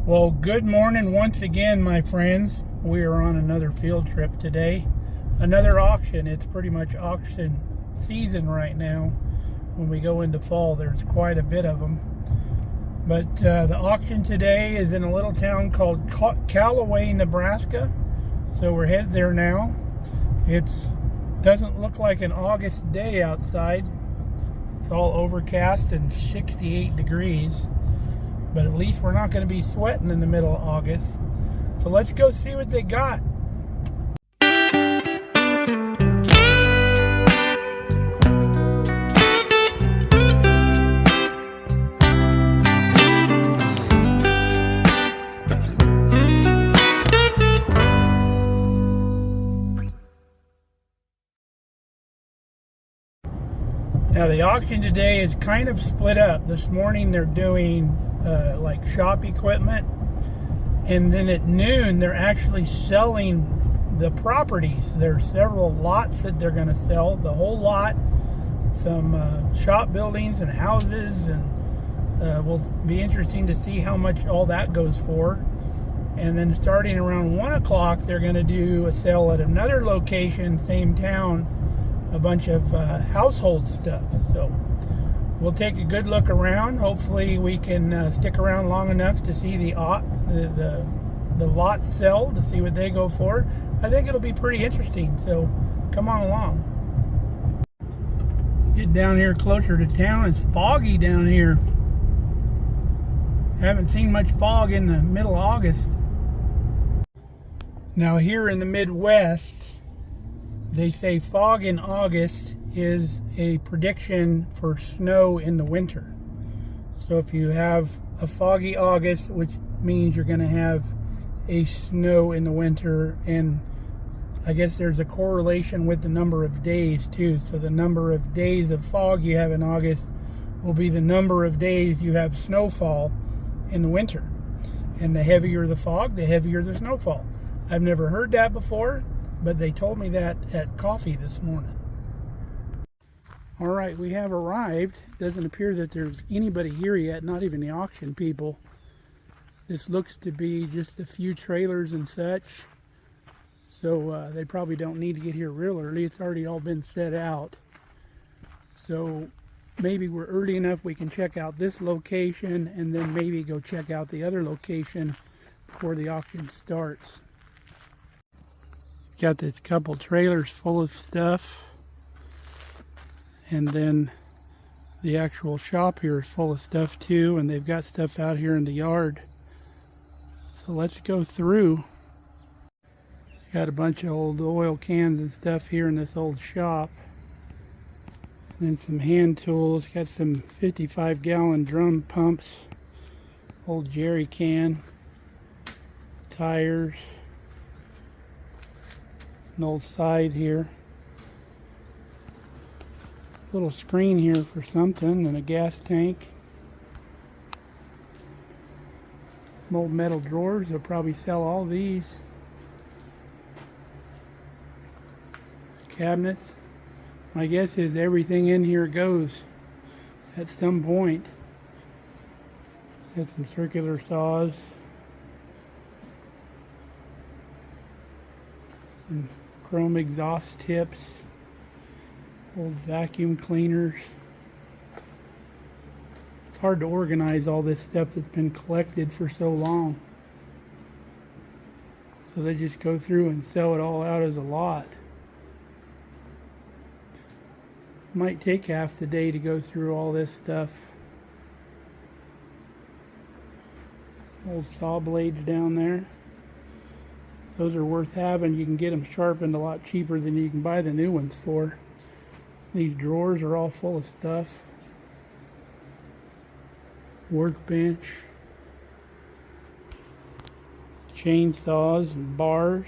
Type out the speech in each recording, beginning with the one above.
Well, good morning once again, my friends. We are on another field trip today. Another auction. It's pretty much auction season right now. When we go into fall, there's quite a bit of them. But the auction today is in a little town called Callaway, Nebraska. So we're headed there now. It doesn't look like an August day outside. It's all overcast and 68 degrees. But at least we're not going to be sweating in the middle of August. So let's go see what they got. Now the auction today is kind of split up. This morning they're doing like shop equipment, and then at noon they're actually selling the properties. There's several lots that they're going to sell, the whole lot, some shop buildings and houses, and will be interesting to see how much all that goes for. And then starting around 1 o'clock they're going to do a sale at another location, same town, a bunch of household stuff. So we'll take a good look around. Hopefully we can stick around long enough to see the lots sell, to see what they go for. I think it'll be pretty interesting, so come on along. Get down here closer to town. It's foggy down here. Haven't seen much fog in the middle of August. Now here in the Midwest, they say fog in August is a prediction for snow in the winter. So if you have a foggy August, which means you're going to have a snow in the winter, and I guess there's a correlation with the number of days too. So the number of days of fog you have in August will be the number of days you have snowfall in the winter. And the heavier the fog, the heavier the snowfall. I've never heard that before, but they told me that at coffee this morning. All right, we have arrived. Doesn't appear that there's anybody here yet, not even the auction people. This looks to be just a few trailers and such. So they probably don't need to get here real early. It's already all been set out. So maybe we're early enough we can check out this location and then maybe go check out the other location before the auction starts. Got this couple trailers full of stuff, and then the actual shop here is full of stuff too, and they've got stuff out here in the yard. So let's go through. Got a bunch of old oil cans and stuff here in this old shop, and then some hand tools. Got some 55-gallon drum pumps, old jerry can, tires, an old side here, little screen here for something, and a gas tank. Some old metal drawers. They'll probably sell all these. Cabinets. My guess is everything in here goes at some point. Got some circular saws, and chrome exhaust tips, old vacuum cleaners. It's hard to organize all this stuff that's been collected for so long. So they just go through and sell it all out as a lot. Might take half the day to go through all this stuff. Old saw blades down there. Those are worth having. You can get them sharpened a lot cheaper than you can buy the new ones for. These drawers are all full of stuff. Workbench. Chainsaws and bars.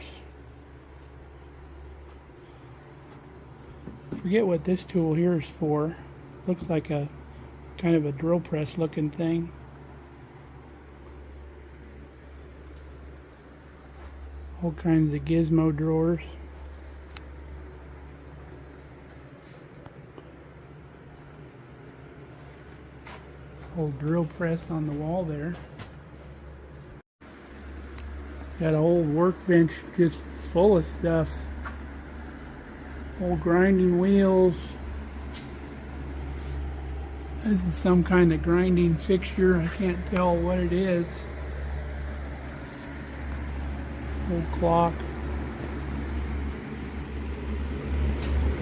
Forget what this tool here is for. Looks like a kind of a drill press looking thing. All kinds of gizmo drawers. Old drill press on the wall there. Got a whole workbench just full of stuff. Old grinding wheels. This is some kind of grinding fixture. I can't tell what it is. Old clock.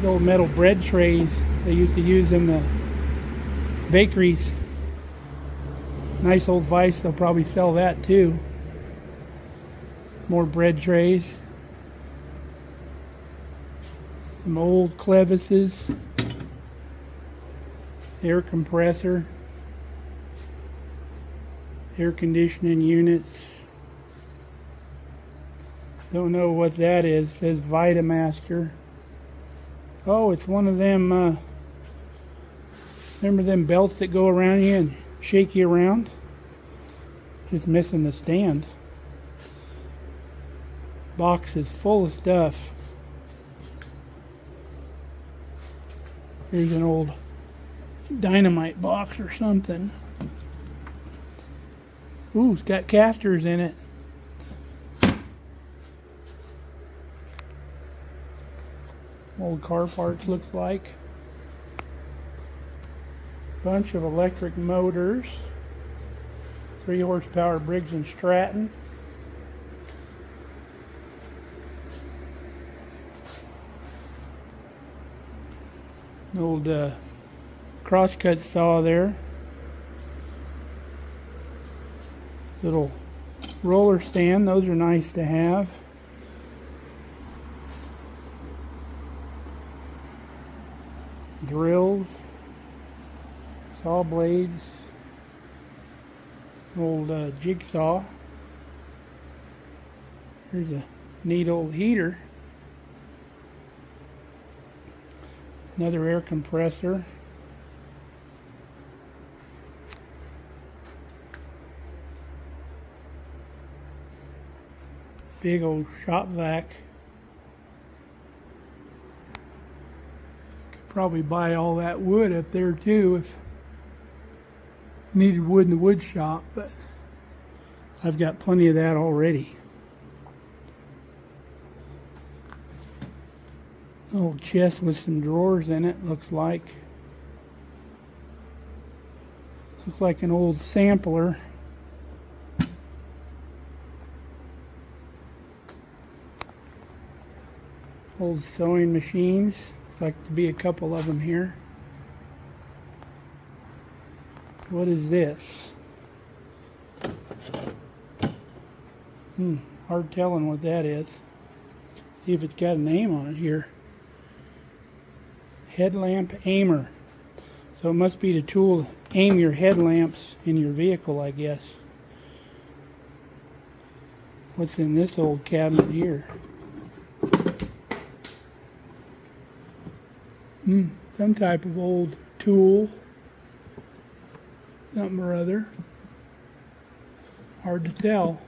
The old metal bread trays they used to use in the bakeries. Nice old vise, they'll probably sell that too. More bread trays. Some old clevises. Air compressor, air conditioning units. Don't know what that is. It says Vitamaster. Oh, it's one of them, remember them belts that go around you and shake you around? Just missing the stand. Box is full of stuff. Here's an old dynamite box or something. Ooh, it's got casters in it. Old car parts looks like. Bunch of electric motors. 3 horsepower Briggs and Stratton. An old crosscut saw there. Little roller stand, those are nice to have. Drills, saw blades, old jigsaw. Here's a neat old heater. Another air compressor. Big old shop vac. Could probably buy all that wood up there too if needed wood in the wood shop, but I've got plenty of that already. Old chest with some drawers in it, looks like. This looks like an old sampler. Old sewing machines. Looks like to be a couple of them here. What is this? Hard telling what that is. See if it's got a name on it here. Headlamp aimer. So it must be the tool to aim your headlamps in your vehicle, I guess. What's in this old cabinet here? Some type of old tool. Something or other. Hard to tell.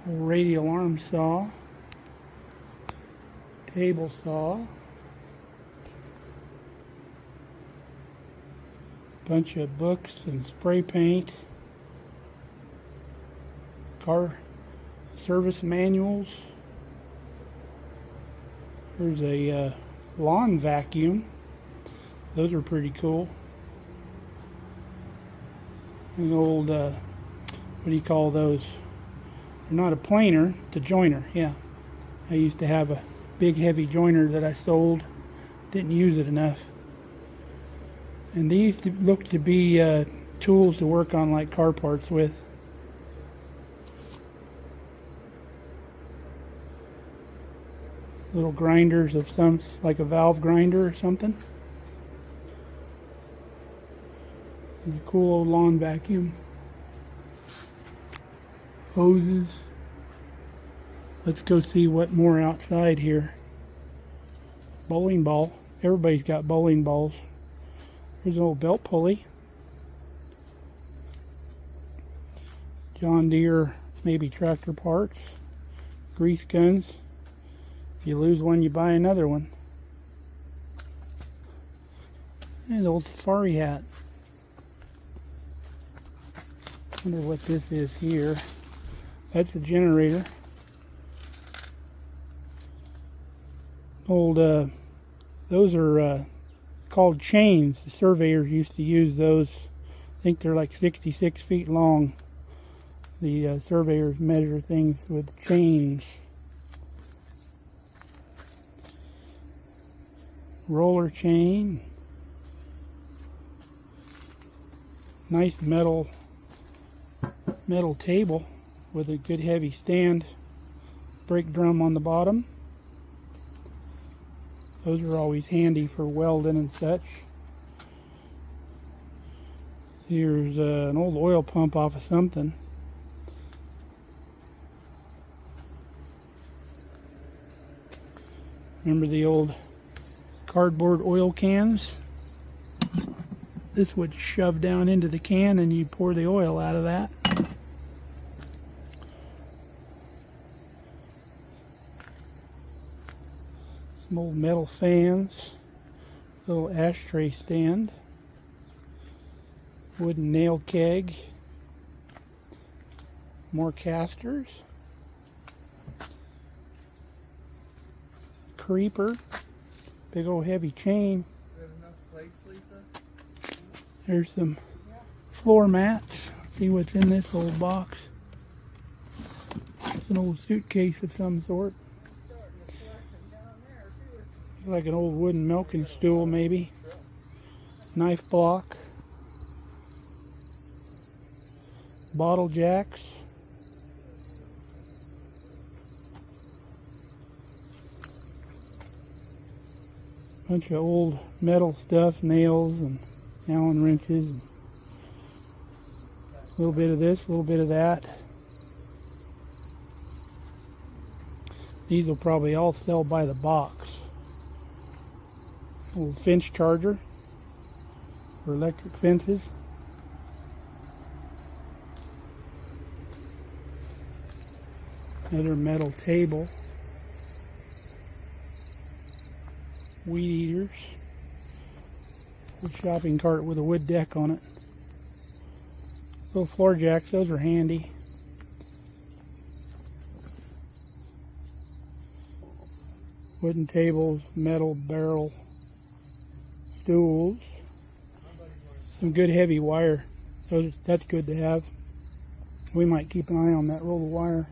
Old radial arm saw. Table saw. Bunch of books and spray paint. Car service manuals. There's a lawn vacuum. Those are pretty cool. An old, what do you call those? They're not a planer, it's a joiner, yeah. I used to have a big heavy joiner that I sold. Didn't use it enough. And these look to be tools to work on like car parts with. Little grinders of some, like a valve grinder or something. And a cool old lawn vacuum. Hoses. Let's go see what more outside here. Bowling ball. Everybody's got bowling balls. There's an old belt pulley. John Deere, maybe tractor parts. Grease guns. If you lose one, you buy another one. And the old safari hat. Wonder what this is here. That's a generator. Old, those are called chains. The surveyors used to use those. I think they're like 66 feet long. The surveyors measure things with chains. Roller chain. Nice metal table with a good heavy stand. Brake drum on the bottom. Those are always handy for welding and such. Here's an old oil pump off of something. Remember the old cardboard oil cans? This would shove down into the can and you pour the oil out of that. Some old metal fans, little ashtray stand, wooden nail keg, more casters, creeper, big old heavy chain. There's some floor mats. See what's in this old box. It's an old suitcase of some sort. Like an old wooden milking stool maybe. Knife block. Bottle jacks. Bunch of old metal stuff, nails and Allen wrenches. A little bit of this, a little bit of that. These will probably all sell by the box. Old fence charger for electric fences. Another metal table. Weed eaters. Old shopping cart with a wood deck on it. Little floor jacks, those are handy. Wooden tables, metal barrel stools. Some good heavy wire. That's good to have. We might keep an eye on that roll of wire.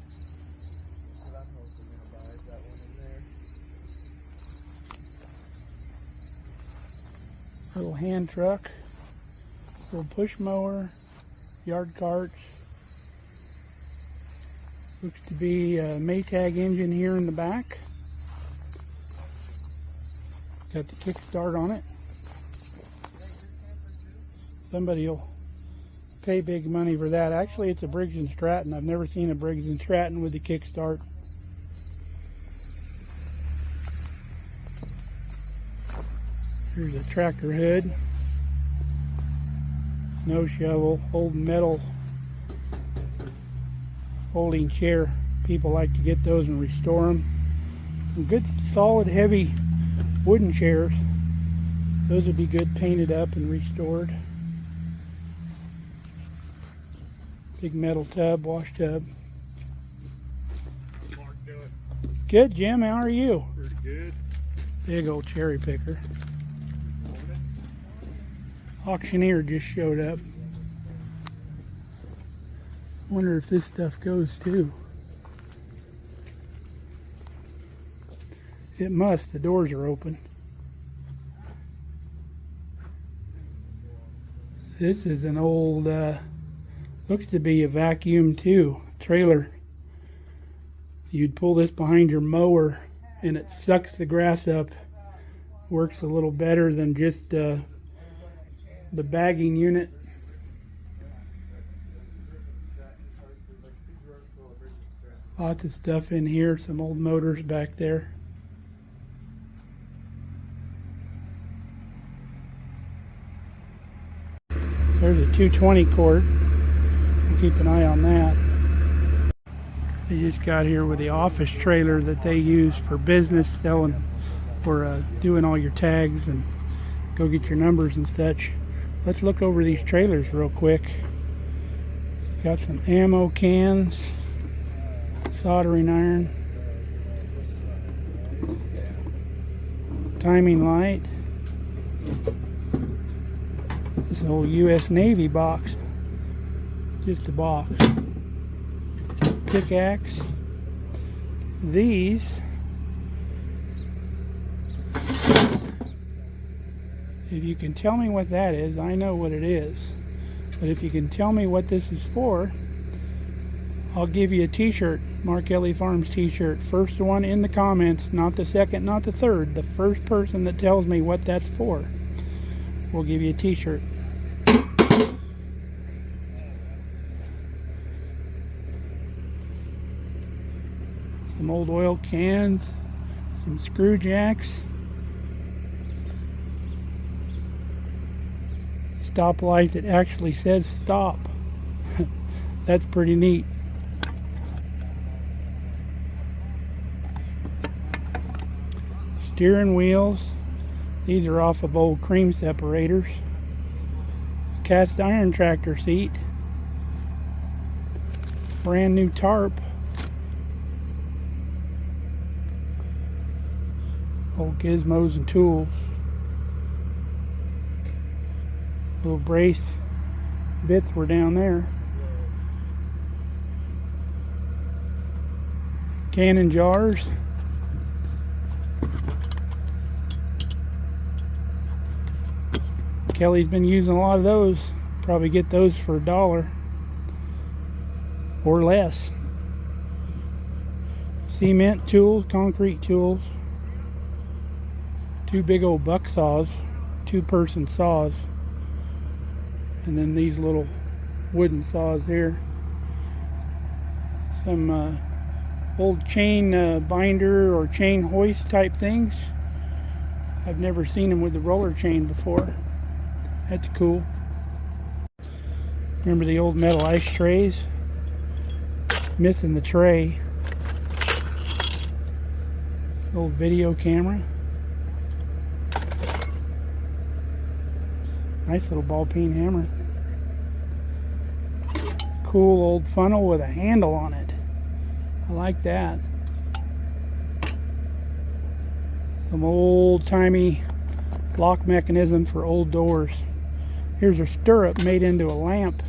Little hand truck, little push mower, yard carts. Looks to be a Maytag engine here in the back. Got the kickstart on it. Somebody will pay big money for that. Actually, it's a Briggs & Stratton. I've never seen a Briggs & Stratton with the kickstart. Here's a tractor hood. Snow shovel. Old metal folding chair. People like to get those and restore them. Some good, solid, heavy wooden chairs. Those would be good painted up and restored. Big metal tub, wash tub. Mark doing? Good, Jim. How are you? Pretty good. Big old cherry picker. Auctioneer just showed up. Wonder if this stuff goes too. It must. The doors are open. This is an old, looks to be a vacuum too, trailer. You'd pull this behind your mower and it sucks the grass up. Works a little better than just the bagging unit. Lots of stuff in here, some old motors back there. There's a 220 cord. We'll keep an eye on that. They just got here with the office trailer that they use for business, selling or doing all your tags and go get your numbers and such. Let's look over these trailers real quick. Got some ammo cans, soldering iron, timing light. This old U.S. Navy box, just a box. Pickaxe. These if you can tell me what that is, I know what it is. But if you can tell me what this is for, I'll give you a t-shirt, Markelly Farms t-shirt. First one in the comments, not the second, not the third. The first person that tells me what that's for, we'll give you a t-shirt. Some old oil cans, some screw jacks, stoplight that actually says stop. That's pretty neat. Steering wheels, these are off of old cream separators. Cast iron tractor seat, brand new tarp, old gizmos and tools, little brace bits were down there, cannon jars, Kelly's been using a lot of those. Probably get those for $1 or less. Cement tools, concrete tools, two big old buck saws, 2-person saws, and then these little wooden saws here. Some old chain binder or chain hoist type things. I've never seen them with the roller chain before. That's cool. Remember the old metal ice trays? Missing the tray. Old video camera. Nice little ball peen hammer. Cool old funnel with a handle on it. I like that. Some old-timey lock mechanism for old doors. Here's a stirrup made into a lamp.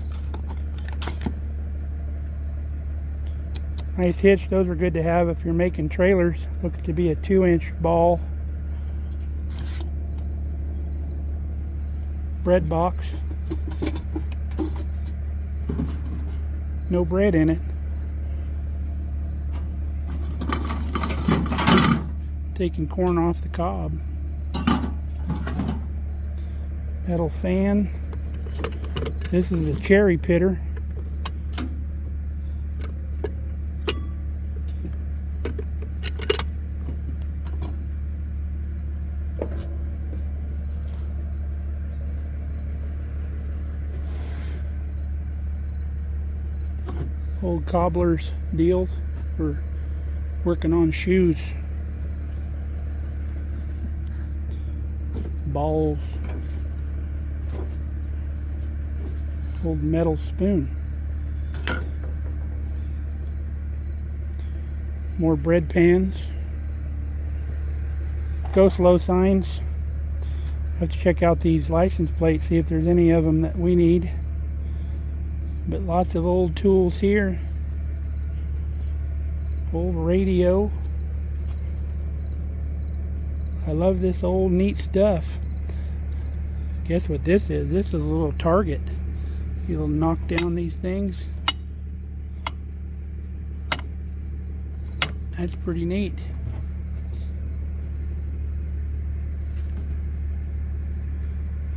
Nice hitch. Those are good to have if you're making trailers. Looks to be a 2-inch ball. Bread box. No bread in it. Taking corn off the cob. Metal fan. This is a cherry pitter. Old cobbler's deals for working on shoes. Balls. Old metal spoon. More bread pans. Go slow signs. Have to check out these license plates, see if there's any of them that we need. But lots of old tools here. Old radio. I love this old neat stuff. Guess what this is? This is a little target. You'll knock down these things. That's pretty neat.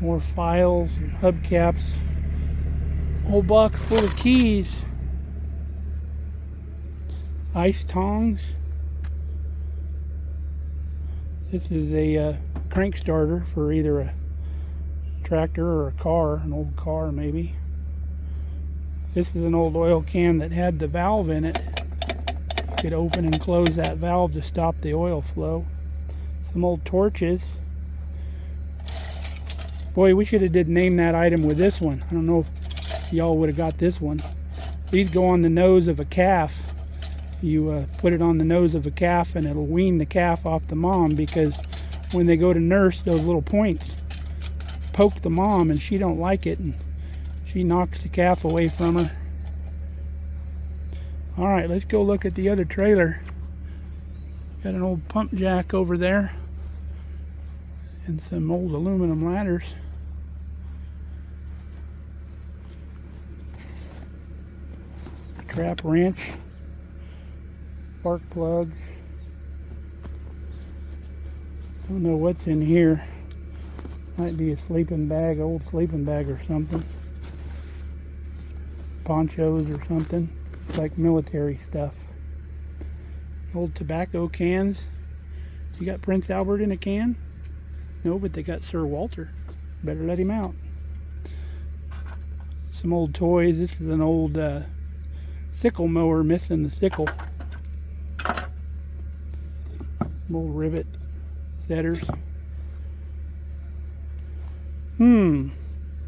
More files and hubcaps. Whole box full of keys. Ice tongs. This is a crank starter for either a tractor or a car, an old car maybe. This is an old oil can that had the valve in it. You could open and close that valve to stop the oil flow. Some old torches. Boy, we should have did name that item with this one. I don't know if y'all would have got this one. These go on the nose of a calf. You put it on the nose of a calf and it'll wean the calf off the mom, because when they go to nurse, those little points poke the mom and she don't like it, and she knocks the calf away from her. Alright, let's go look at the other trailer. Got an old pump jack over there and some old aluminum ladders. Trap wrench, spark plugs. Don't know what's in here. Might be a sleeping bag, old sleeping bag or something. Ponchos or something. It's like military stuff. Old tobacco cans. You got Prince Albert in a can? No, but they got Sir Walter. Better let him out. Some old toys. This is an old sickle mower missing the sickle. Some old rivet setters.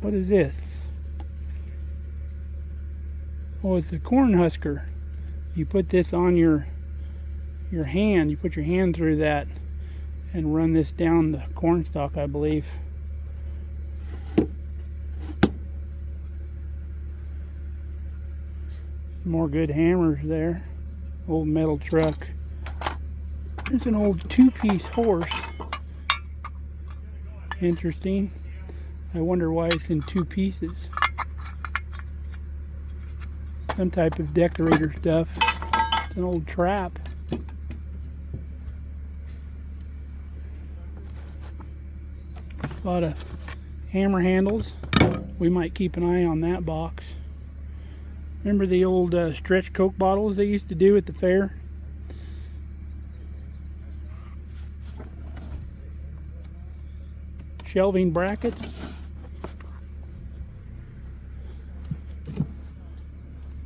What is this? Oh, it's a corn husker. You put this on your hand. You put your hand through that and run this down the corn stalk, I believe. More good hammers there. Old metal truck. There's an old two-piece horse. Interesting. I wonder why it's in two pieces. Some type of decorator stuff. It's an old trap. A lot of hammer handles. We might keep an eye on that box. Remember the old stretch Coke bottles they used to do at the fair? Shelving brackets.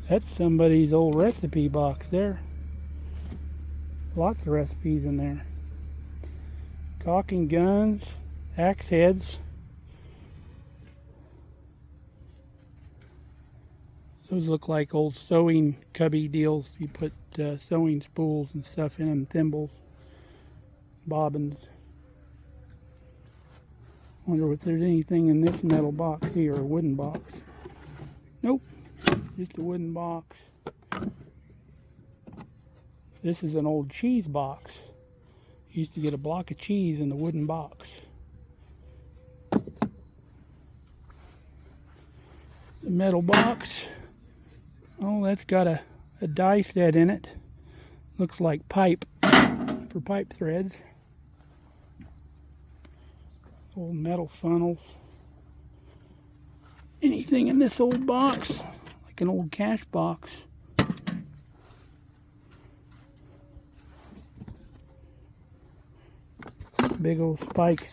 That's somebody's old recipe box there. Lots of recipes in there. Caulking guns, axe heads. Those look like old sewing cubby deals. You put sewing spools and stuff in them, thimbles, bobbins. Wonder if there's anything in this metal box here, or wooden box. Nope, just a wooden box. This is an old cheese box. You used to get a block of cheese in the wooden box. The metal box. Oh, that's got a die set in it. Looks like pipe for pipe threads. Old metal funnels. Anything in this old box? Like an old cash box. Big old spikes.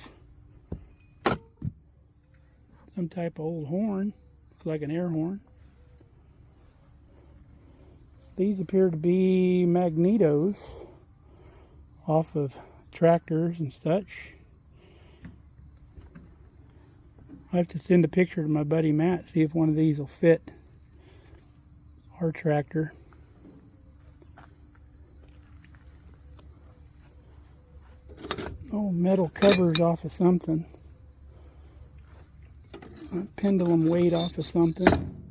Some type of old horn. Looks like an air horn. These appear to be magnetos off of tractors and such. I have to send a picture to my buddy Matt, see if one of these will fit our tractor. Oh, metal covers off of something. A pendulum weight off of something.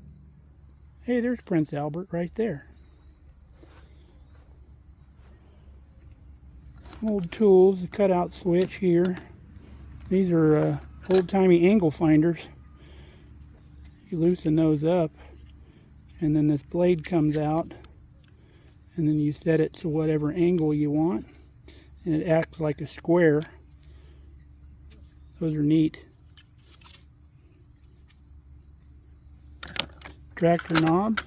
Hey, there's Prince Albert right there. Old tools, a cutout switch here. These are old-timey angle finders. You loosen those up and then this blade comes out and then you set it to whatever angle you want and it acts like a square. Those are neat. Tractor knob,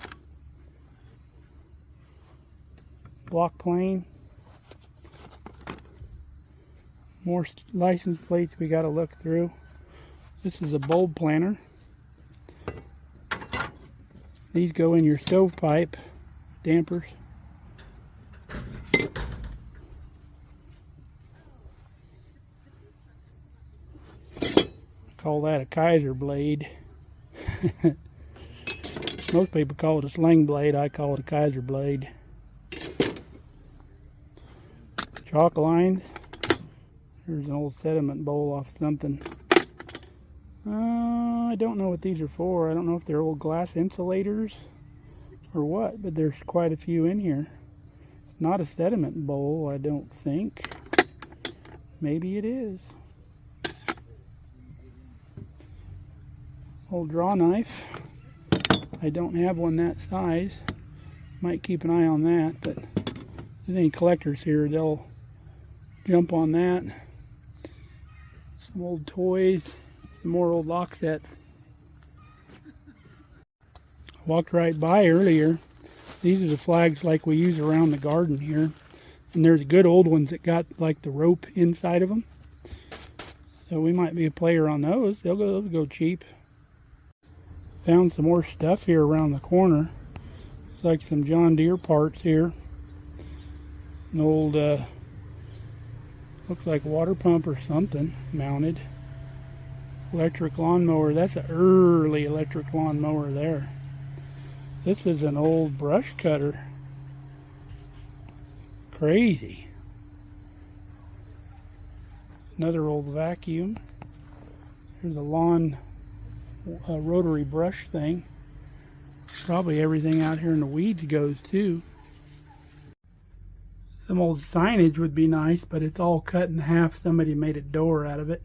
block plane. More license plates we got to look through. This is a bulb planter. These go in your stovepipe dampers. Call that a Kaiser blade. Most people call it a sling blade. I call it a Kaiser blade. Chalk lines. Here's an old sediment bowl off something. I don't know what these are for. I don't know if they're old glass insulators or what, but there's quite a few in here. Not a sediment bowl, I don't think. Maybe it is. Old draw knife. I don't have one that size. Might keep an eye on that, but if there's any collectors here, they'll jump on that. Some old toys, some more old lock sets. I walked right by earlier. These are the flags like we use around the garden here. And there's good old ones that got like the rope inside of them. So we might be a player on those. They'll go cheap. Found some more stuff here around the corner. It's like some John Deere parts here. An old, looks like water pump or something mounted. Electric lawnmower. That's an early electric lawnmower there. This is an old brush cutter. Crazy. Another old vacuum. Here's a lawn rotary brush thing. Probably everything out here in the weeds goes too. Some old signage would be nice, but it's all cut in half. Somebody made a door out of it.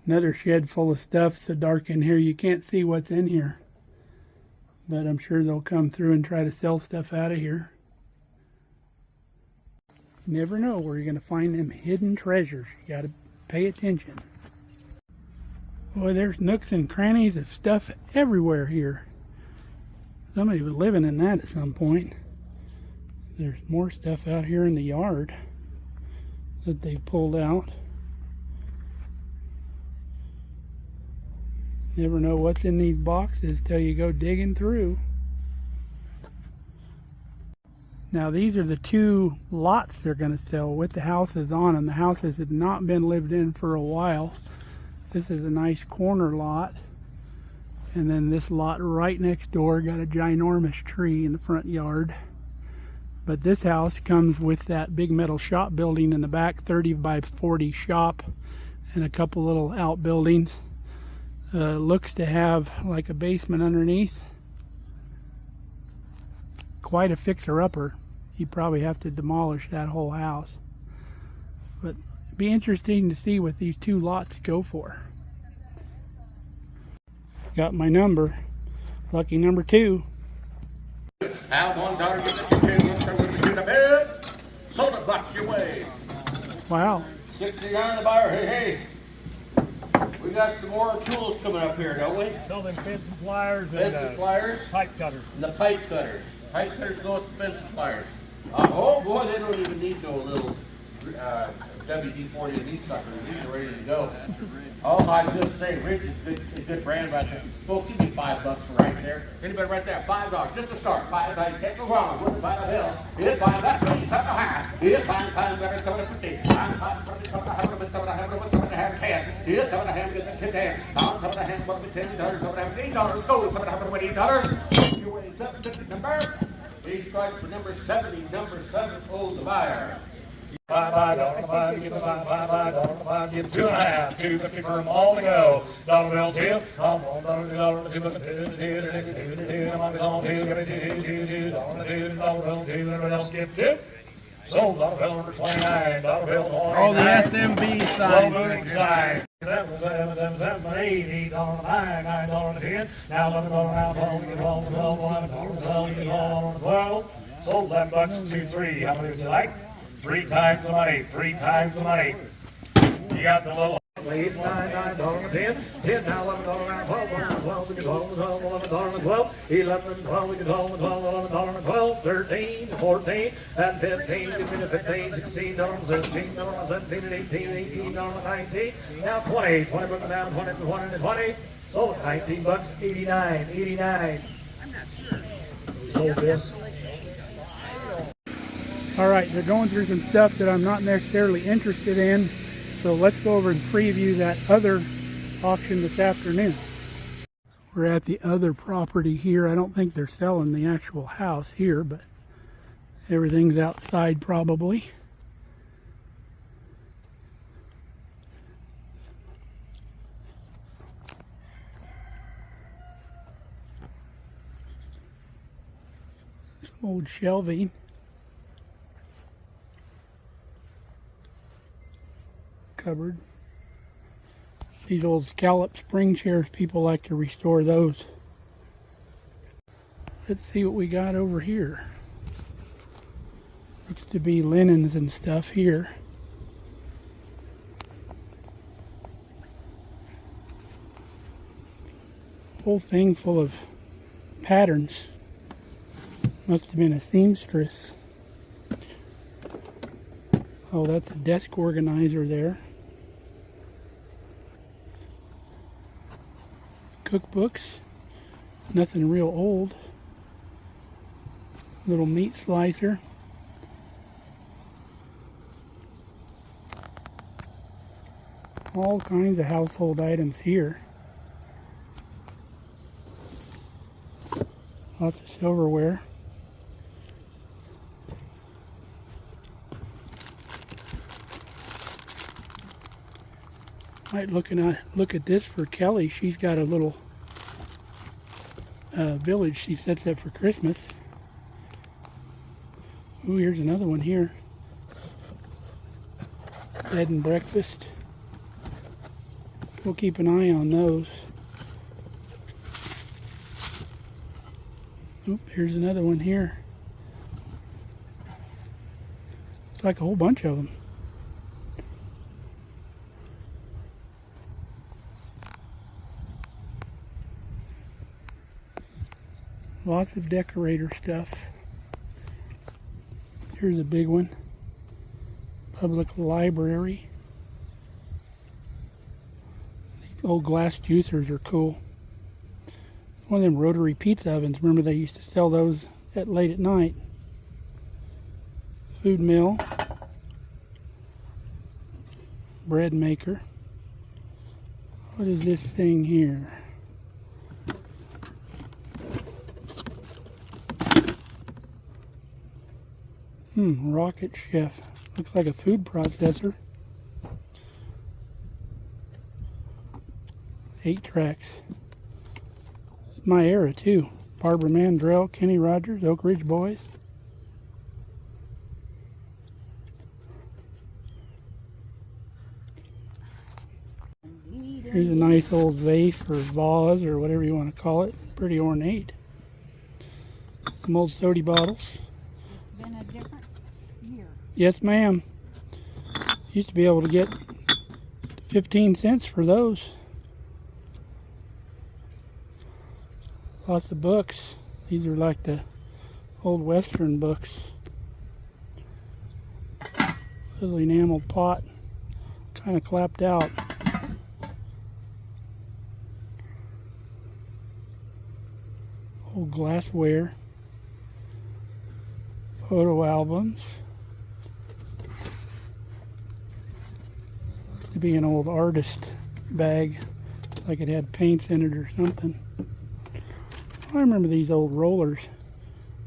Another shed full of stuff. So dark in here you can't see what's in here. But I'm sure they'll come through and try to sell stuff out of here. You never know where you're going to find them hidden treasures. You got to pay attention. Boy, there's nooks and crannies of stuff everywhere here. Somebody was living in that at some point. There's more stuff out here in the yard that they pulled out. Never know what's in these boxes till you go digging through. Now these are the two lots they're going to sell with the houses on them. The houses have not been lived in for a while. This is a nice corner lot. And then this lot right next door got a ginormous tree in the front yard. But this house comes with that big metal shop building in the back, 30 by 40 shop, and a couple little outbuildings. Looks to have like a basement underneath. Quite a fixer-upper. You'd probably have to demolish that whole house. But it'd be interesting to see what these two lots go for. Got my number. Lucky number 2. Soda bucks your way. Wow. 60 on the buyer. Hey. We got some more tools coming up here, don't we? Sell them fence and pliers Fence and pliers. pipe cutters. And the pipe cutters. Pipe cutters go with the fence and pliers. Oh boy, they don't even need no little WD-40 of these suckers. These are ready to go. Oh, I just say, Rich is a good brand right there. Folks, you get $5 for right there. Anybody right there? $5 just to start. $5. Can't go wrong. Wouldn't buy a bill. It's $5. That's what you set the high. It's $5. Better $7.50. $5. $7.50. It's $7.50. Get the $10. $7.50. What $10? $7.50. $8. Go. $7.50. $8. You weigh $7.50 number. He strikes for number 70. Number 7. Hold the buyer. $5, give $5, give $2.50, $2.50 for them all to go. Dollar bill two, come on, dollar bill two, everybody else give two. Sold dollar bill number 29, dollar bill 29. All the SMB signs. Low signs. $7, $8, $9, $10. Now let me go around, $12. Sold $11, 2, 3. How many would you like? 3 times the money, 3 times the money. You got the little $8, $9, $9, 10, 10, now $11 around, 12, 12, we can 12, 12, $11, 12, 11, 12, we can 12, 12, $11, 12, 13, 14, and 15, 15, 16, $17, $17, and 18, 18, $19, now 20, 20, put them down, 20, 20, and 20, sold $19, 89, 89. I'm not sure. Sold this. Alright, they're going through some stuff that I'm not necessarily interested in, so let's go over and preview that other auction this afternoon. We're at the other property here. I don't think they're selling the actual house here, but everything's outside probably. Some old shelving. Cupboard. These old scallop spring chairs, people like to restore those. Let's see what we got over here. Looks to be linens and stuff here. Whole thing full of patterns. Must have been a seamstress. Oh, that's a desk organizer there. Cookbooks, nothing real old. Little meat slicer. All kinds of household items here. Lots of silverware. Might look at this for Kelly. She's got a little village she sets up for Christmas. Ooh, here's another one here. Bed and breakfast. We'll keep an eye on those. Oop, here's another one here. It's like a whole bunch of them. Lots of decorator stuff. Here's a big one. Public library. These old glass juicers are cool. One of them rotary pizza ovens. Remember they used to sell those at late at night. Food mill. Bread maker. What is this thing here? Rocket Chef. Looks like a food processor. 8 tracks. My era too. Barbara Mandrell, Kenny Rogers, Oak Ridge Boys. Here's a nice old vase or vase or whatever you want to call it. Pretty ornate. Some old soda bottles. It's been a different year. Yes, ma'am. Used to be able to get 15 cents for those. Lots of books. These are like the old Western books. Little enamel pot. Kind of clapped out. Old glassware. Photo albums. Looks to be an old artist bag. Like it had paints in it or something. I remember these old rollers.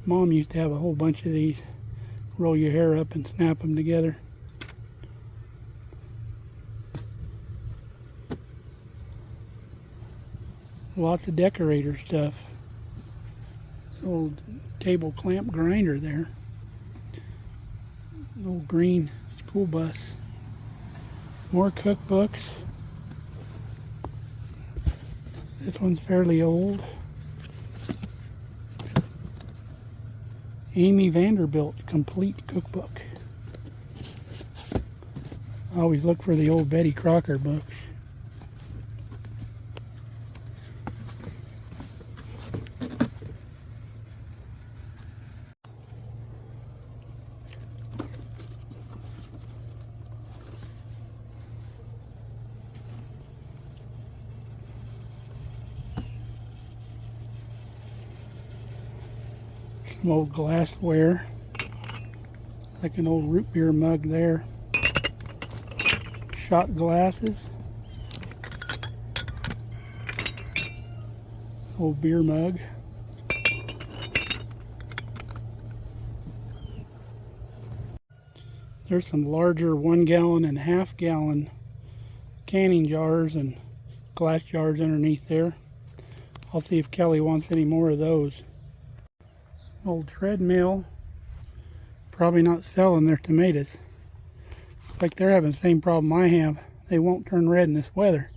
Mom used to have a whole bunch of these. Roll your hair up and snap them together. Lots of decorator stuff. Old table clamp grinder there. Old green school bus. More cookbooks. This one's fairly old. Amy Vanderbilt Complete Cookbook. I always look for the old Betty Crocker books. Some old glassware, like an old root beer mug there. Shot glasses. Old beer mug. There's some larger 1 gallon and half gallon canning jars and glass jars underneath there. I'll see if Kelly wants any more of those. Old treadmill. Probably not selling their tomatoes. Looks like they're having the same problem I have. They won't turn red in this weather.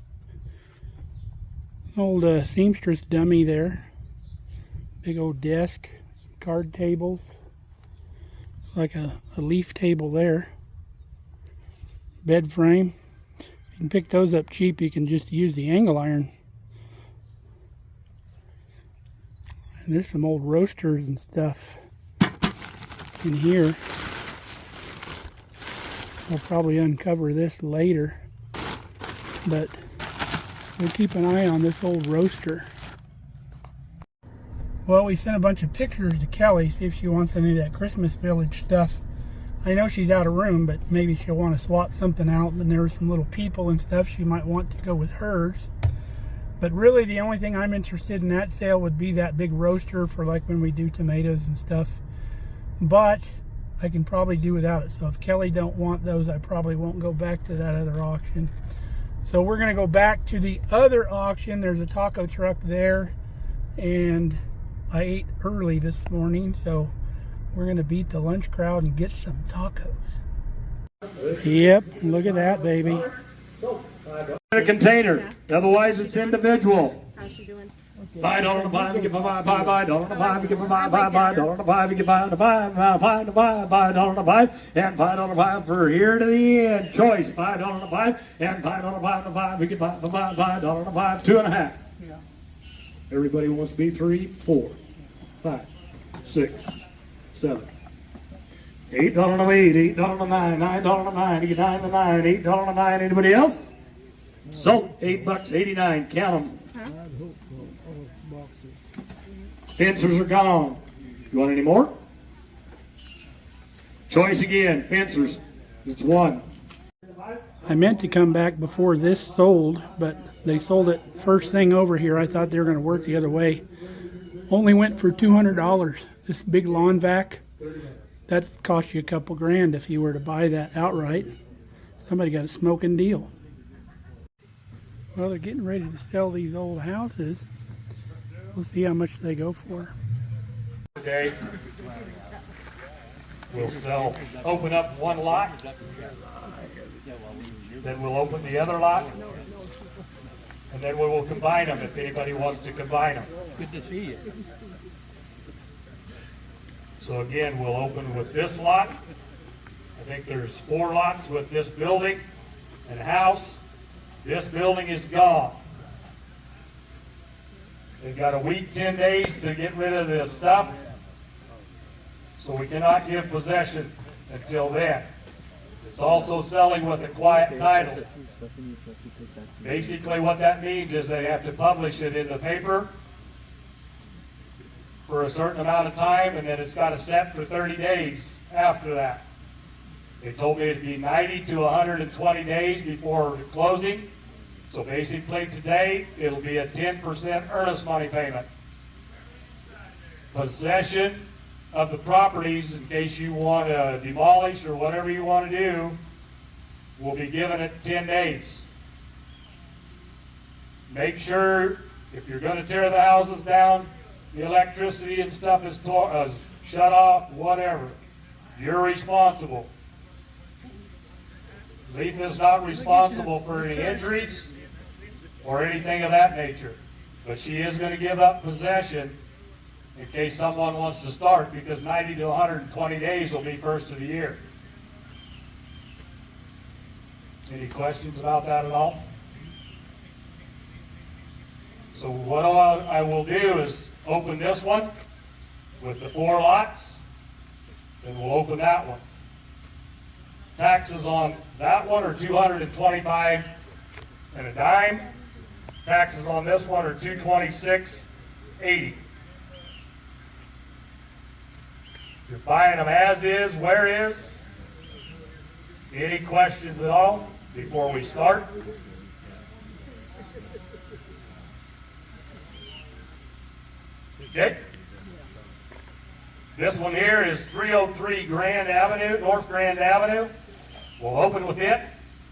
Old seamstress dummy there. Big old desk. Card tables. Like a leaf table there. Bed frame. You can pick those up cheap. You can just use the angle iron. And there's some old roasters and stuff in here. I'll probably uncover this later, but we'll keep an eye on this old roaster. Well, we sent a bunch of pictures to Kelly, see if she wants any of that Christmas Village stuff. I know she's out of room, but maybe she'll want to swap something out. And there were some little people and stuff she might want to go with hers. But really the only thing I'm interested in that sale would be that big roaster for like when we do tomatoes and stuff. But I can probably do without it. So if Kelly don't want those, I probably won't go back to that other auction. So we're going to go back to the other auction. There's a taco truck there. And I ate early this morning. So we're going to beat the lunch crowd and get some tacos. Yep, look at that, baby. In a container, otherwise it's individual. How's she doing? $5 on the five, you get $5 on the five, you get $5 on the five, you get $5 on the $5 on the five, and $5 on the five for here to the end. Choice, $5 on the five, and $5 on the five, you get $5 on the five, 2.5. Everybody wants to be 3, 4, 5, 6, 7. $8 on the 8, $8 on the 9, $9 on the 9, you get 9 on the 9, $8 on the 9. Anybody else? So $8.89. Count them. Fencers are gone. You want any more? Choice again. Fencers. It's 1. I meant to come back before this sold, but they sold it first thing over here. I thought they were going to work the other way. Only went for $200. This big lawn vac, that cost you a couple grand if you were to buy that outright. Somebody got a smoking deal. Well, they're getting ready to sell these old houses. We'll see how much they go for. Okay. We'll open up one lot. Then we'll open the other lot. And then we will combine them if anybody wants to combine them. Good to see you. So again, we'll open with this lot. I think there's 4 lots with this building and house. This building is gone. They've got a week, 10 days to get rid of this stuff. So we cannot give possession until then. It's also selling with a quiet title. Basically what that means is they have to publish it in the paper for a certain amount of time, and then it's got to set for 30 days after that. They told me it'd be 90 to 120 days before closing. So basically today, it'll be a 10% earnest money payment. Possession of the properties, in case you want to demolish or whatever you want to do, will be given it 10 days. Make sure, if you're going to tear the houses down, the electricity and stuff is shut off, whatever. You're responsible. Leaf is not responsible for any injuries or anything of that nature. But she is going to give up possession in case someone wants to start, because 90 to 120 days will be first of the year. Any questions about that at all? So what I will do is open this one with the 4 lots, then we'll open that one. Taxes on that one are $225 and a dime. Taxes on this one are $226.80. You're buying them as is, where is? Any questions at all before we start? Okay? This one here is 303 Grand Avenue, North Grand Avenue. We'll open with it.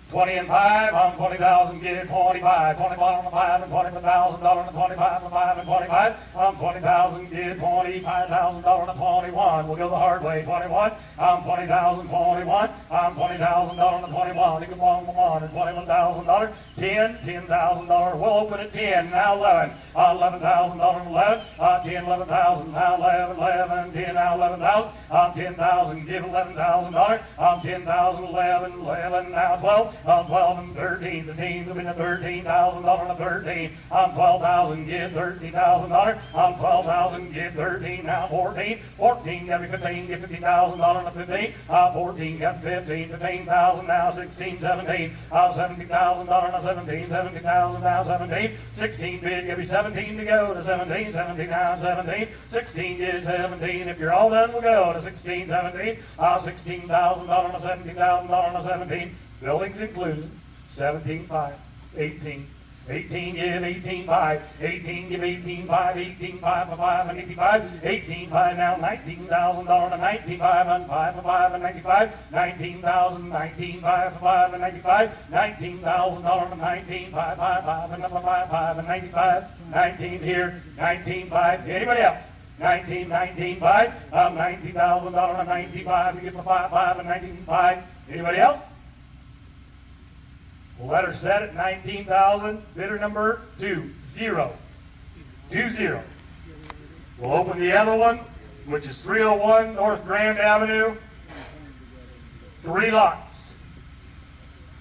20 and 5 on 20,000, get it 25. 25 on the 5 and $25,000 on the 25 on the 5 and 25 on 20,000, get it $25,000 on the 21. We'll go the hard way. 21 on 20,000, 21 on $20,000 on the 21. You can long them on and $21,000. 10, $10,000. We'll open at 10. Now 11 on $11,000 11 on 10, 11,000. Now 11, 11, 10. Now 11,000 on 10,000. Give $11,000 on 10,000, 11, 11. Now 12. On 12 and 13, the team will be the $13,000 on 13. On 12,000, give $13,000. On 12,000, give 13. Now 14. 14, got me 15, give $15,000 on 15. 14, got 15, 15,000. Now 16, 17. $70,000 on 17. 70,000 now 17. 16 bid, give me 17 to go to 17. 17 now 17. 16 is 17. If you're all done, we'll go to 16, 17. $16,000 on 17,000 on 17. Buildings included, 17.5, 18. 18 give 18.5, 18 give 18.5, 18.5 for 5 and 85, 18.5 now $19,000 and 19.5 and 5 for 5 and 95, 19,000, 19.5 for 5 and 95, $19,000 and 19.5, 5 and 5 and 95, 19 here, 19.5. Anybody else? 19, 19.5, $19,000 and 95. You get the 5 and 19.5. Anybody else? We'll let her set at 19,000. Bidder number 20. 20. We'll open the other one, which is 301 North Grand Avenue. 3 lots.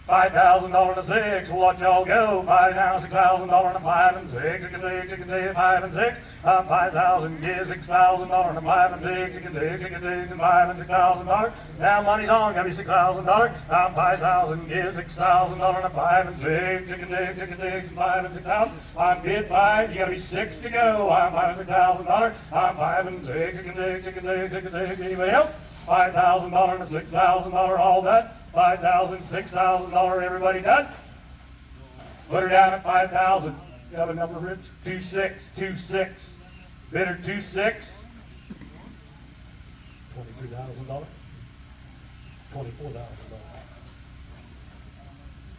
$5,000 to 6. We'll let y'all go. 5 now, $6,000 to 5 and 6. You can say 5 and 6. 5,000 give $6,000 to 5 and 6. You can say 5 and $6,000. Now money's on. Got me $6,000. 5,000 give $6,000 to 5 and 6. You can say 5 and 6,000. On bid 5, you got to be 6 to go. 5 and $6,000. 5 and 6. You can say anybody else? $5,000 to $6,000. All done. $5,000, $6,000, everybody done? Put her down at 5,000. You have a number, Rich? 26, 26. Bidder 26. $22,000. $24,000.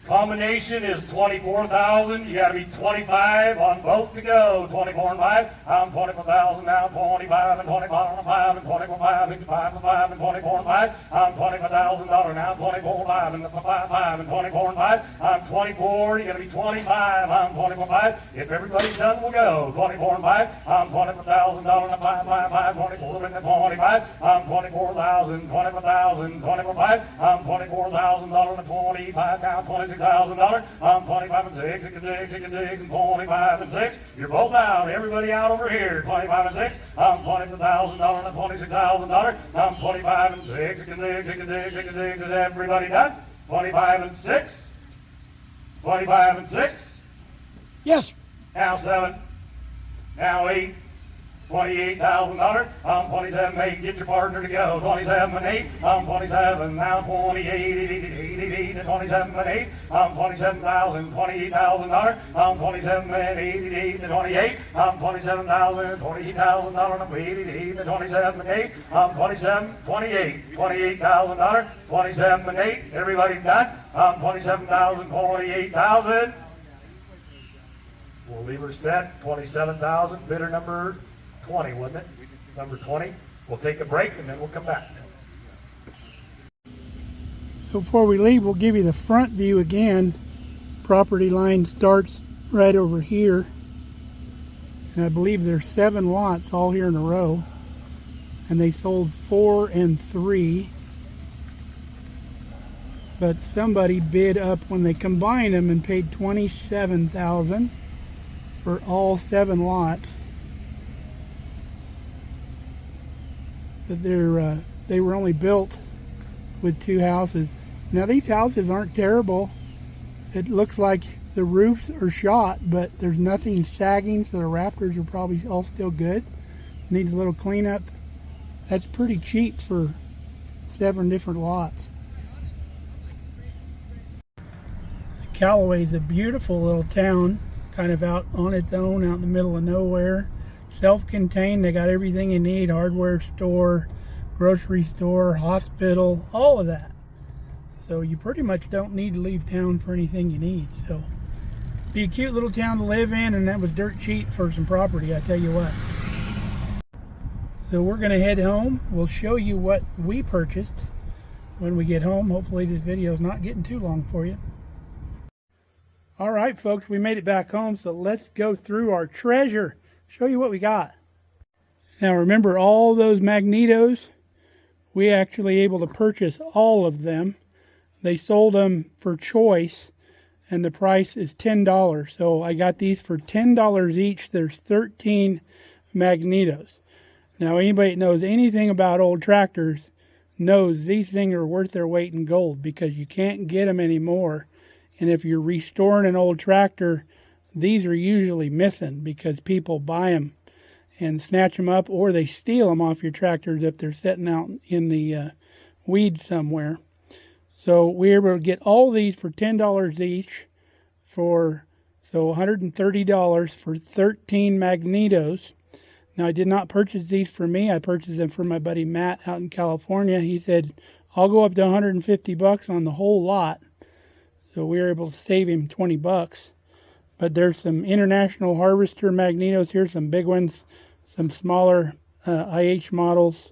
Combination is 24,000. You got to be 25 on both to go. 24 and 5. I'm 24,000 now. 25 and 25 and 5 and 24 5 and 5 and 5 and 24 and 5. I'm $25,000 now. 24 and 5 and 5 and 24 and 5. I'm 24. You got to be 25. I'm 24 5. If everybody's done, we'll go. 24 and 5. I'm $24,000 and 5 5 5 24 and 25. I'm 24,000. 24,000. 24 5. I'm $24,000 and 25 now. 26,000. I'm 25 and 6, 6 and 25 and 6. You're both out. Everybody out over here. 25 and 6. I'm $20,000 and $26,000. I'm 25 and 6, 6 and 6. Is everybody done? 25 and 6. 25 and 6. Yes. Now 7. Now 8. $28,000. I'm 27 8. Get your partner to go. 27 and 8. I'm 27. Now 28 to 27 and 8. I'm 27,000. $28,000. I'm 27 and 88 to 28. I'm 27,000. $28,000. I'm 88 to 27 and 8. I'm 27. 28. $28,000. 27 and 8. Everybody's done. I'm 27,000. 48,000. We'll leave her set. 27,000. Bidder number 20, wasn't it? Number 20. We'll take a break and then we'll come back. So before we leave, we'll give you the front view again. Property line starts right over here. And I believe there's 7 lots all here in a row. And they sold 4 and 3. But somebody bid up when they combined them and paid $27,000 for all 7 lots. But they were only built with 2 houses. Now these houses aren't terrible. It looks like the roofs are shot, but there's nothing sagging, so the rafters are probably all still good. Needs a little cleanup. That's pretty cheap for 7 different lots. Callaway's a beautiful little town, kind of out on its own, out in the middle of nowhere. self-contained. They got everything you need, hardware store, grocery store, hospital, all of that. So you pretty much don't need to leave town for anything you need. So be a cute little town to live in, and that was dirt cheap for some property, I tell you what. So we're gonna head home. We'll show you what we purchased when we get home. Hopefully this video is not getting too long for you. All right, folks, we made it back home, so let's go through our treasure, show you what we got. Now remember, all those magnetos, we actually able to purchase all of them. They sold them for choice, and the price is $10. So I got these for $10 each. There's 13 magnetos. Now anybody that knows anything about old tractors knows these things are worth their weight in gold, because you can't get them anymore. And if you're restoring an old tractor, these are usually missing because people buy them and snatch them up, or they steal them off your tractors if they're sitting out in the weeds somewhere. So we were able to get all these for $10 each, for $130 for 13 magnetos. Now I did not purchase these for me. I purchased them for my buddy Matt out in California. He said, I'll go up to 150 bucks on the whole lot. So we were able to save him 20 bucks. But there's some International Harvester magnetos here, some big ones, some smaller IH models.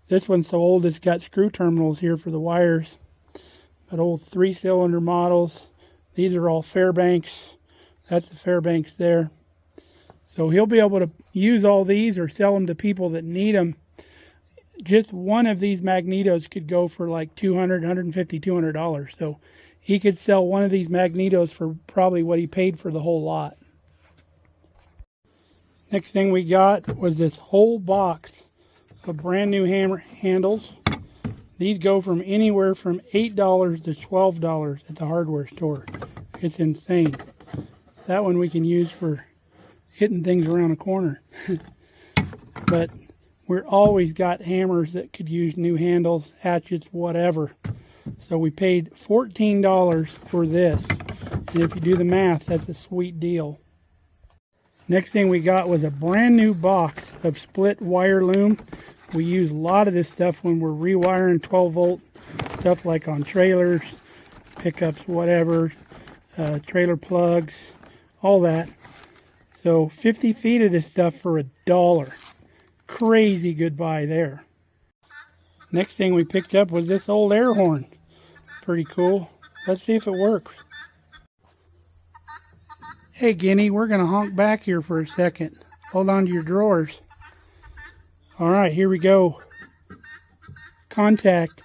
This one's so old it's got screw terminals here for the wires. But old 3-cylinder models. These are all Fairbanks. That's the Fairbanks there. So he'll be able to use all these or sell them to people that need them. Just one of these magnetos could go for like $200, $150, $200. So he could sell one of these magnetos for probably what he paid for the whole lot. Next thing we got was this whole box of brand new hammer handles. These go from anywhere from $8 to $12 at the hardware store. It's insane. That one we can use for hitting things around a corner. But we're always got hammers that could use new handles, hatchets, whatever. So we paid $14 for this. And if you do the math, that's a sweet deal. Next thing we got was a brand new box of split wire loom. We use a lot of this stuff when we're rewiring 12 volt stuff, like on trailers, pickups, whatever, trailer plugs, all that. So 50 feet of this stuff for $1. Crazy good buy there. Next thing we picked up was this old air horn. Pretty cool. Let's see if it works. Hey Guinea, we're going to honk back here for a second. Hold on to your drawers. Alright, here we go. Contact.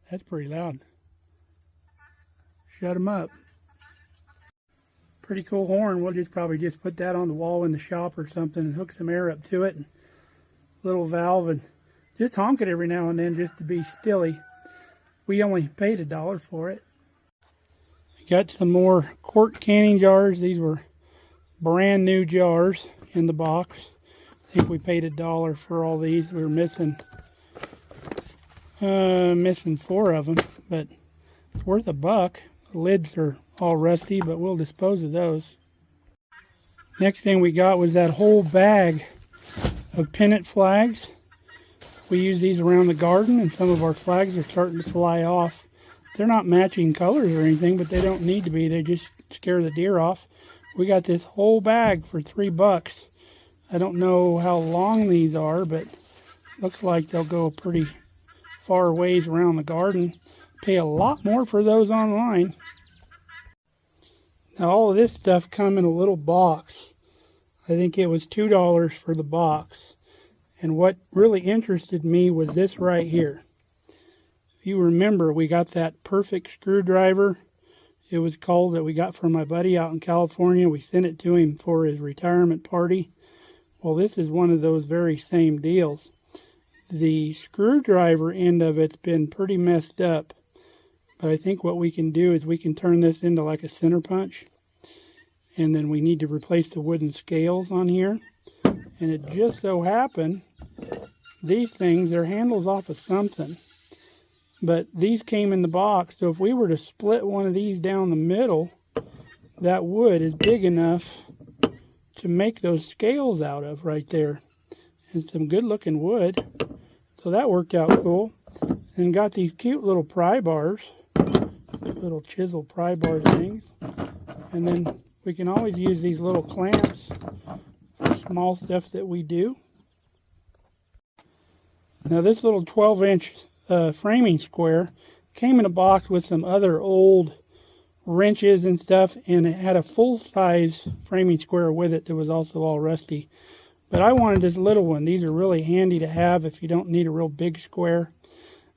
That's pretty loud. Shut him up. Pretty cool horn. We'll probably just put that on the wall in the shop or something and hook some air up to it. And little valve, and just honk it every now and then just to be stilly. We only paid $1 for it. Got some more quart canning jars. These were brand new jars in the box. I think we paid $1 for all these. We were missing 4 of them, but it's worth $1. The lids are all rusty, but we'll dispose of those. Next thing we got was that whole bag of pennant flags. We use these around the garden, and some of our flags are starting to fly off. They're not matching colors or anything, but they don't need to be. They just scare the deer off. We got this whole bag for $3. I don't know how long these are, but looks like they'll go pretty far ways around the garden. Pay a lot more for those online. Now all of this stuff come in a little box. I think it was $2 for the box. And what really interested me was this right here. If you remember, we got that perfect screwdriver. It was called, that we got from my buddy out in California. We sent it to him for his retirement party. Well, this is one of those very same deals. The screwdriver end of it's been pretty messed up. But I think what we can do is we can turn this into like a center punch. And then we need to replace the wooden scales on here. And it just so happened, these things, their handle's off of something. But these came in the box, so if we were to split one of these down the middle, that wood is big enough to make those scales out of right there. And some good looking wood. So that worked out cool. And got these cute little pry bars, little chisel pry bar things. And then we can always use these little clamps for small stuff that we do. Now this little 12-inch framing square came in a box with some other old wrenches and stuff, and it had a full-size framing square with it that was also all rusty. But I wanted this little one. These are really handy to have if you don't need a real big square.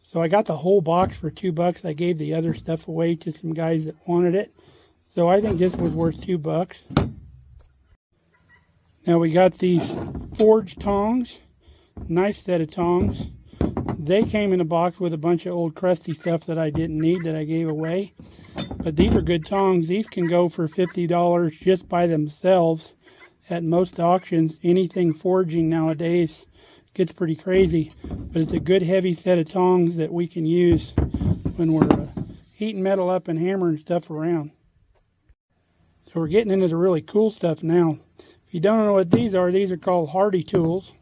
So I got the whole box for $2. I gave the other stuff away to some guys that wanted it. So I think this was worth $2. Now we got these forged tongs. Nice set of tongs. They came in a box with a bunch of old crusty stuff that I didn't need that I gave away. But these are good tongs. These can go for $50 just by themselves at most auctions. Anything forging nowadays gets pretty crazy. But it's a good heavy set of tongs that we can use when we're heating metal up and hammering stuff around. So we're getting into the really cool stuff now. If you don't know what these are called hardy tools.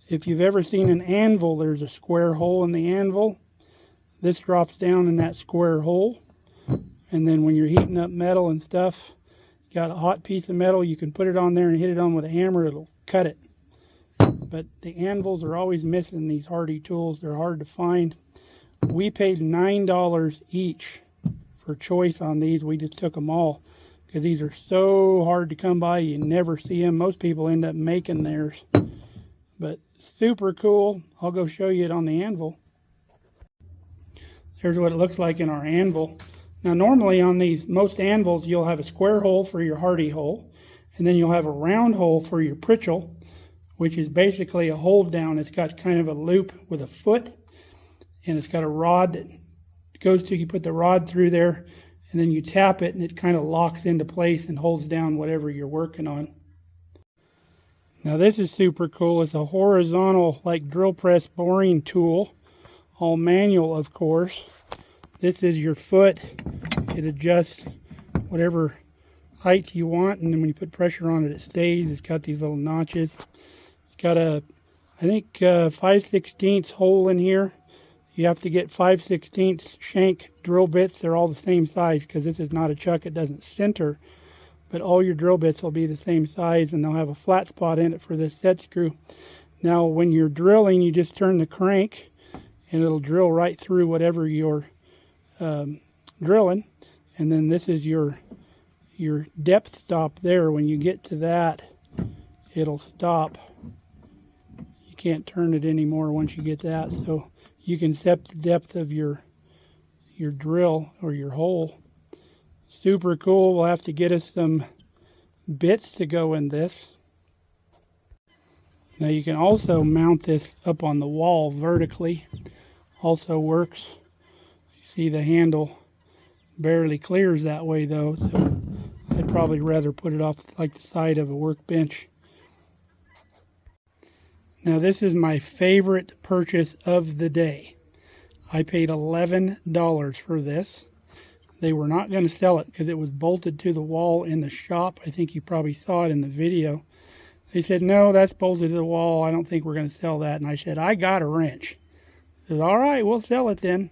If you've ever seen an anvil, there's a square hole in the anvil. This drops down in that square hole. And then when you're heating up metal and stuff, you got a hot piece of metal, you can put it on there and hit it on with a hammer, it'll cut it. But the anvils are always missing these hardy tools. They're hard to find. We paid $9 each for choice on these. We just took them all because these are so hard to come by. You never see them. Most people end up making theirs. But super cool. I'll go show you it on the anvil. There's what it looks like in our anvil. Now normally on these, most anvils, you'll have a square hole for your hardy hole, and then you'll have a round hole for your pritchel, which is basically a hold down. It's got kind of a loop with a foot, and it's got a rod that goes to, you put the rod through there, and then you tap it, and it kind of locks into place and holds down whatever you're working on. Now this is super cool. It's a horizontal, like drill press boring tool, all manual of course. This is your foot. It adjusts whatever height you want, and then when you put pressure on it, it stays. It's got these little notches. It's got a, I think, 5/16 hole in here. You have to get 5/16 shank drill bits. They're all the same size because this is not a chuck. It doesn't center, but all your drill bits will be the same size, and they'll have a flat spot in it for this set screw. Now, when you're drilling, you just turn the crank, and it'll drill right through whatever you're drilling. And then this is your depth stop there. When you get to that, it'll stop. You can't turn it anymore once you get that. So you can set the depth of your drill or your hole. Super cool. We'll have to get us some bits to go in this. Now you can also mount this up on the wall vertically. Also works. See, the handle barely clears that way though, so I'd probably rather put it off like the side of a workbench. Now this is my favorite purchase of the day. I paid $11 for this. They were not going to sell it because it was bolted to the wall in the shop. I think you probably saw it in the video. They said, no, that's bolted to the wall. I don't think we're going to sell that. And I said, I got a wrench. They said, all right, we'll sell it then.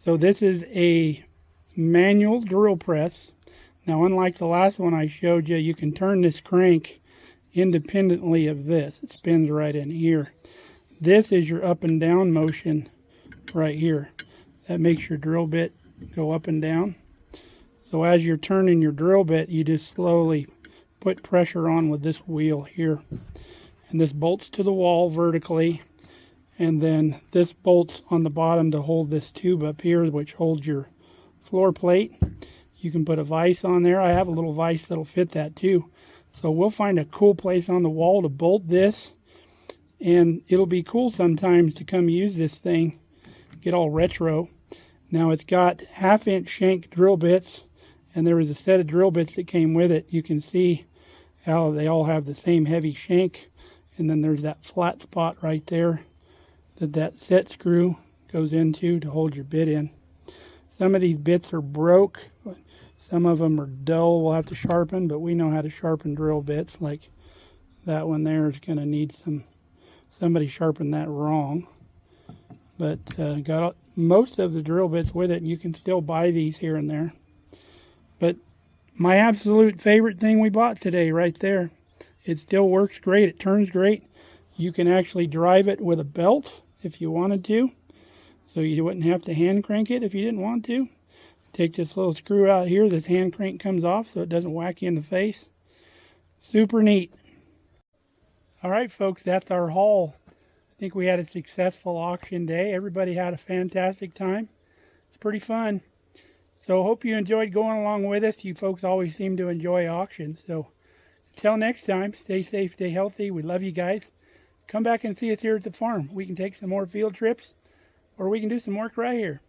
So this is a manual drill press. Now, unlike the last one I showed you, you can turn this crank independently of this. It spins right in here. This is your up and down motion right here. That makes your drill bit go up and down. So as you're turning your drill bit, you just slowly put pressure on with this wheel here. And this bolts to the wall vertically. And then this bolts on the bottom to hold this tube up here, which holds your floor plate. You can put a vise on there. I have a little vise that'll fit that too. So we'll find a cool place on the wall to bolt this. And it'll be cool sometimes to come use this thing, get all retro. Now it's got 1/2-inch shank drill bits, and there was a set of drill bits that came with it. You can see how they all have the same heavy shank. And then there's that flat spot right there that set screw goes into to hold your bit in. Some of these bits are broke. Some of them are dull, we'll have to sharpen, but we know how to sharpen drill bits. Like that one there is going to need somebody sharpen that wrong. But got most of the drill bits with it, and you can still buy these here and there. But my absolute favorite thing we bought today right there. It still works great. It turns great. You can actually drive it with a belt if you wanted to. So you wouldn't have to hand crank it if you didn't want to. Take this little screw out here. This hand crank comes off so it doesn't whack you in the face. Super neat. Alright folks, that's our haul. I think we had a successful auction day. Everybody had a fantastic time. It's pretty fun. So hope you enjoyed going along with us. You folks always seem to enjoy auctions. So until next time, stay safe, stay healthy. We love you guys. Come back and see us here at the farm. We can take some more field trips, or we can do some work right here.